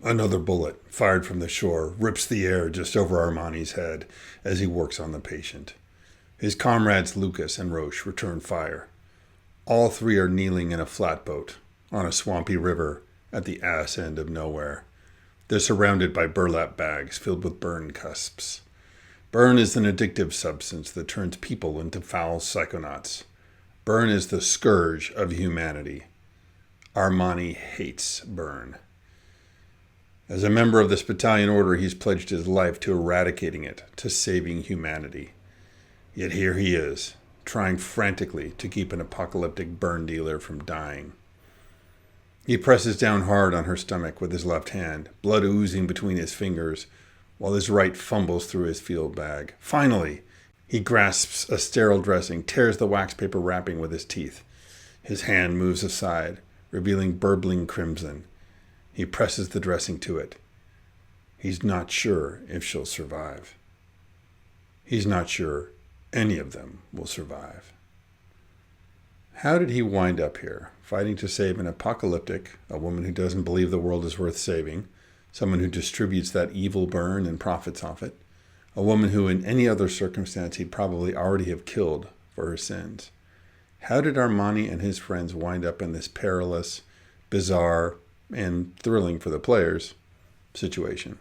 Another bullet, fired from the shore, rips the air just over Armani's head as he works on the patient. His comrades Lucas and Roche return fire. All three are kneeling in a flatboat on a swampy river at the ass end of nowhere. They're surrounded by burlap bags filled with burn cusps. Burn is an addictive substance that turns people into foul psychonauts. Burn is the scourge of humanity. Armani hates burn. As a member of this battalion order, he's pledged his life to eradicating it, to saving humanity. Yet here he is, trying frantically to keep an apocalyptic burn dealer from dying. He presses down hard on her stomach with his left hand, blood oozing between his fingers, while his right fumbles through his field bag. Finally, he grasps a sterile dressing, tears the wax paper wrapping with his teeth. His hand moves aside, revealing burbling crimson. He presses the dressing to it. He's not sure if she'll survive. He's not sure any of them will survive. How did he wind up here, fighting to save an apocalyptic, a woman who doesn't believe the world is worth saving, someone who distributes that evil burn and profits off it, a woman who in any other circumstance he'd probably already have killed for her sins? How did Armani and his friends wind up in this perilous, bizarre, and thrilling for the players situation?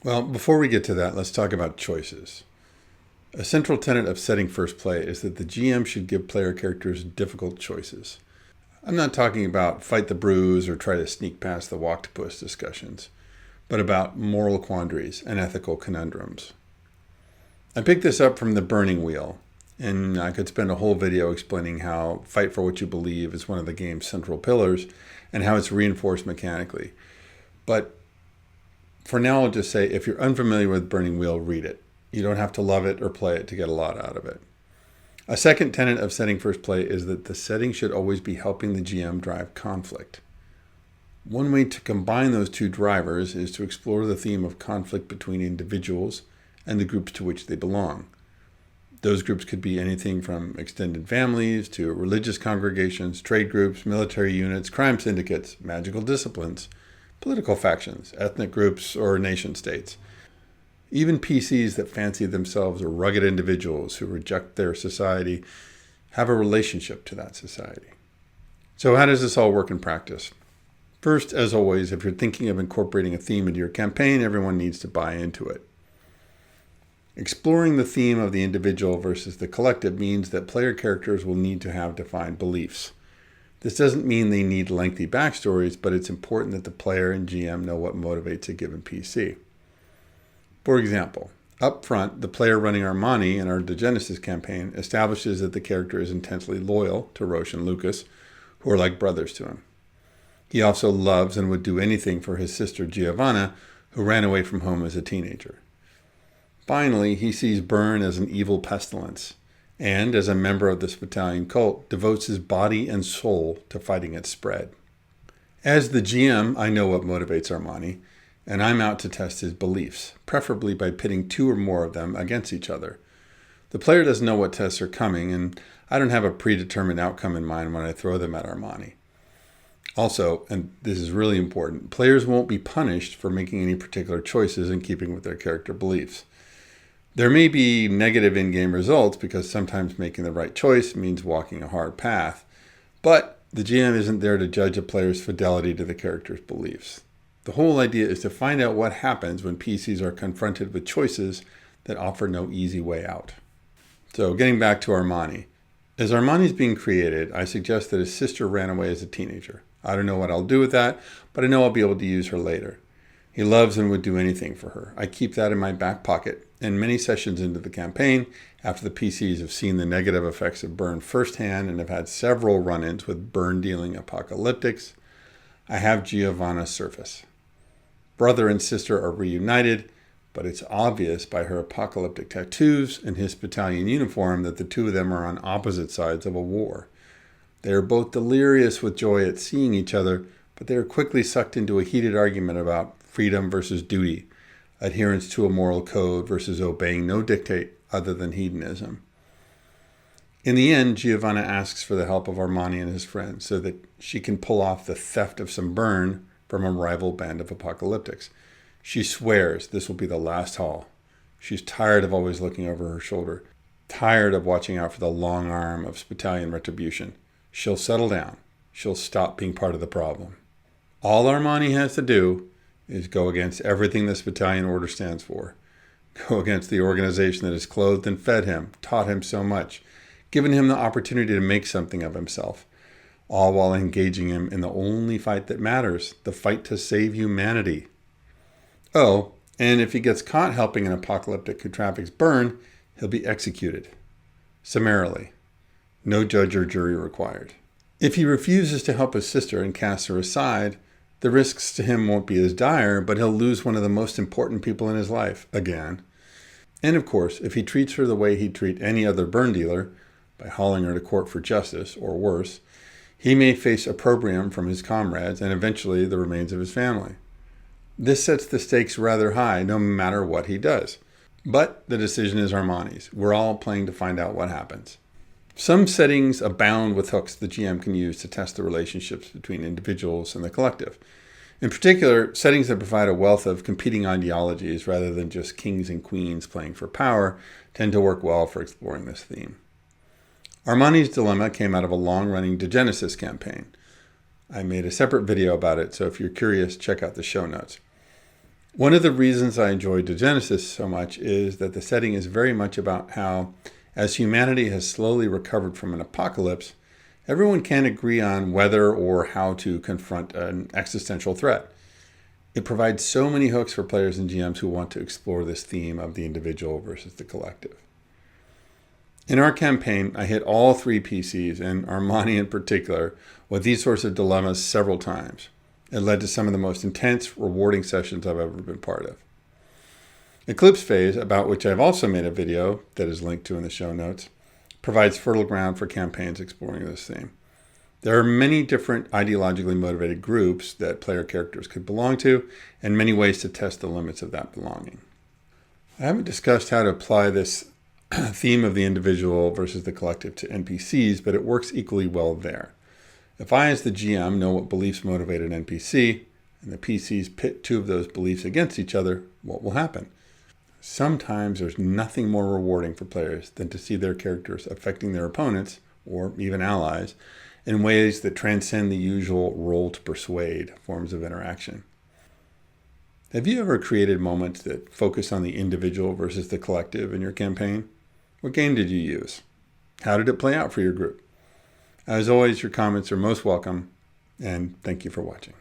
Well, before we get to that, let's talk about choices. A central tenet of setting first play is that the GM should give player characters difficult choices. I'm not talking about fight the bruise or try to sneak past the octopus discussions, but about moral quandaries and ethical conundrums. I picked this up from the Burning Wheel, and I could spend a whole video explaining how fight for what you believe is one of the game's central pillars and how it's reinforced mechanically. But for now, I'll just say, if you're unfamiliar with Burning Wheel, read it. You don't have to love it or play it to get a lot out of it. A second tenet of setting first play is that the setting should always be helping the GM drive conflict. One way to combine those two drivers is to explore the theme of conflict between individuals and the groups to which they belong. Those groups could be anything from extended families to religious congregations, trade groups, military units, crime syndicates, magical disciplines, political factions, ethnic groups, or nation states. Even PCs that fancy themselves rugged individuals who reject their society have a relationship to that society. So how does this all work in practice? First, as always, if you're thinking of incorporating a theme into your campaign, everyone needs to buy into it. Exploring the theme of the individual versus the collective means that player characters will need to have defined beliefs. This doesn't mean they need lengthy backstories, but it's important that the player and GM know what motivates a given PC. For example, up front, the player running Armani in our Degenesis campaign establishes that the character is intensely loyal to Roche and Lucas, who are like brothers to him. He also loves and would do anything for his sister Giovanna, who ran away from home as a teenager. Finally, he sees burn as an evil pestilence, and as a member of this battalion cult, devotes his body and soul to fighting its spread. As the GM, I know what motivates Armani, and I'm out to test his beliefs, preferably by pitting two or more of them against each other. The player doesn't know what tests are coming, and I don't have a predetermined outcome in mind when I throw them at Armani. Also, and this is really important, players won't be punished for making any particular choices in keeping with their character beliefs. There may be negative in-game results because sometimes making the right choice means walking a hard path, but the GM isn't there to judge a player's fidelity to the character's beliefs. The whole idea is to find out what happens when PCs are confronted with choices that offer no easy way out. So getting back to Armani. As Armani's being created, I suggest that his sister ran away as a teenager. I don't know what I'll do with that, but I know I'll be able to use her later. He loves and would do anything for her. I keep that in my back pocket. And many sessions into the campaign, after the PCs have seen the negative effects of burn firsthand and have had several run-ins with burn-dealing apocalyptics, I have Giovanna surface. Brother and sister are reunited, but it's obvious by her apocalyptic tattoos and his battalion uniform that the two of them are on opposite sides of a war. They are both delirious with joy at seeing each other, but they are quickly sucked into a heated argument about freedom versus duty, adherence to a moral code versus obeying no dictate other than hedonism. In the end, Giovanna asks for the help of Armani and his friends so that she can pull off the theft of some burn from a rival band of apocalyptics. She swears this will be the last haul. She's tired of always looking over her shoulder, tired of watching out for the long arm of battalion retribution. She'll settle down. She'll stop being part of the problem. All Armani has to do is go against everything this battalion order stands for. Go against the organization that has clothed and fed him, taught him so much, given him the opportunity to make something of himself, all while engaging him in the only fight that matters, the fight to save humanity. Oh, and if he gets caught helping an apocalyptic who traffics burn, he'll be executed. Summarily. No judge or jury required. If he refuses to help his sister and casts her aside, the risks to him won't be as dire, but he'll lose one of the most important people in his life, again. And of course, if he treats her the way he'd treat any other burn dealer, by hauling her to court for justice, or worse, he may face opprobrium from his comrades and eventually the remains of his family. This sets the stakes rather high, no matter what he does. But the decision is Armani's. We're all playing to find out what happens. Some settings abound with hooks the GM can use to test the relationships between individuals and the collective. In particular, settings that provide a wealth of competing ideologies rather than just kings and queens playing for power tend to work well for exploring this theme. Armani's dilemma came out of a long-running Degenesis campaign. I made a separate video about it, so if you're curious, check out the show notes. One of the reasons I enjoy Degenesis so much is that the setting is very much about how, as humanity has slowly recovered from an apocalypse, everyone can agree on whether or how to confront an existential threat. It provides so many hooks for players and GMs who want to explore this theme of the individual versus the collective. In our campaign, I hit all three PCs, and Armani in particular, with these sorts of dilemmas several times. It led to some of the most intense, rewarding sessions I've ever been part of. Eclipse Phase, about which I've also made a video that is linked to in the show notes, provides fertile ground for campaigns exploring this theme. There are many different ideologically motivated groups that player characters could belong to, and many ways to test the limits of that belonging. I haven't discussed how to apply this theme of the individual versus the collective to NPCs, but it works equally well there. If I, as the GM, know what beliefs motivate an NPC, and the PCs pit two of those beliefs against each other, what will happen? Sometimes there's nothing more rewarding for players than to see their characters affecting their opponents, or even allies, in ways that transcend the usual roll to persuade forms of interaction. Have you ever created moments that focus on the individual versus the collective in your campaign? What game did you use? How did it play out for your group? As always, your comments are most welcome, and thank you for watching.